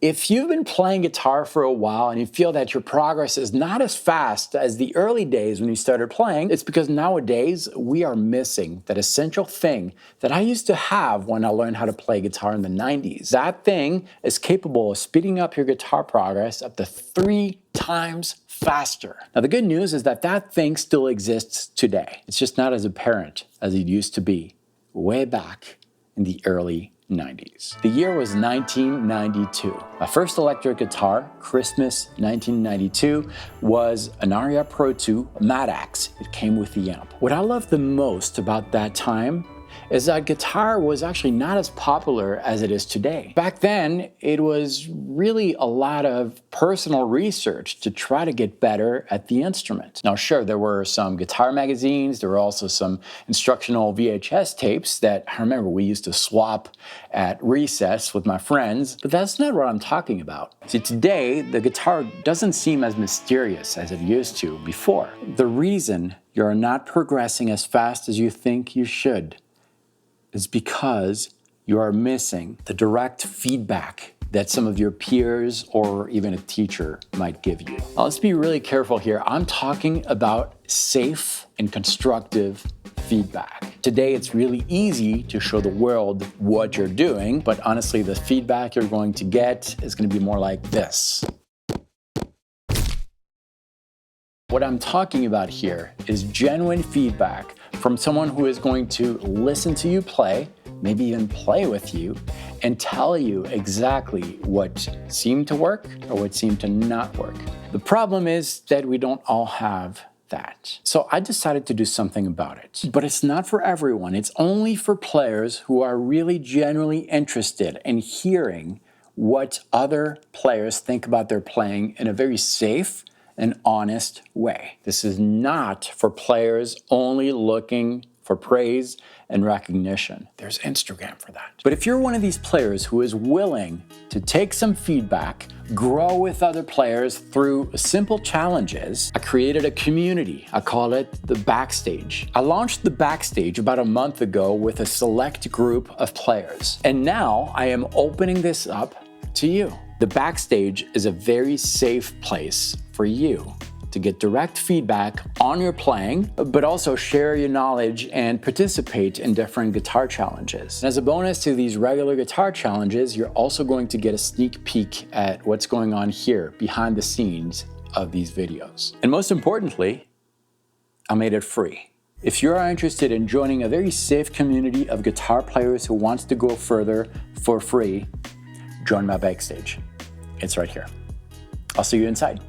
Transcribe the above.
If you've been playing guitar for a while and you feel that your progress is not as fast as the early days when you started playing, it's because nowadays we are missing that essential thing that I used to have when I learned how to play guitar in the 90s. That thing is capable of speeding up your guitar progress up to 3 times faster. Now the good news is that that thing still exists today. It's just not as apparent as it used to be way back in the early 90s. The year was 1992. My first electric guitar, Christmas 1992, was an Aria Pro 2 Mad-Axe. It came with the amp. What I loved the most about that time is that guitar was actually not as popular as it is today. Back then, it was really a lot of personal research to try to get better at the instrument. Now, sure, there were some guitar magazines, there were also some instructional VHS tapes that I remember we used to swap at recess with my friends, but that's not what I'm talking about. See, today, the guitar doesn't seem as mysterious as it used to before. The reason you're not progressing as fast as you think you should is because you are missing the direct feedback that some of your peers or even a teacher might give you. Now, let's be really careful here. I'm talking about safe and constructive feedback. Today, it's really easy to show the world what you're doing, but honestly, the feedback you're going to get is going to be more like this. What I'm talking about here is genuine feedback from someone who is going to listen to you play, maybe even play with you, and tell you exactly what seemed to work or what seemed to not work. The problem is that we don't all have that. So I decided to do something about it. But it's not for everyone. It's only for players who are really genuinely interested in hearing what other players think about their playing in a very safe and honest way. This is not for players only looking for praise and recognition. There's Instagram for that. But if you're one of these players who is willing to take some feedback, grow with other players through simple challenges, I created a community. I call it the Backstage. I launched the Backstage about a month ago with a select group of players. And now I am opening this up to you. The Backstage is a very safe place for you to get direct feedback on your playing, but also share your knowledge and participate in different guitar challenges. And as a bonus to these regular guitar challenges, you're also going to get a sneak peek at what's going on here behind the scenes of these videos. And most importantly, I made it free. If you are interested in joining a very safe community of guitar players who wants to go further for free, join my Backstage. It's right here. I'll see you inside.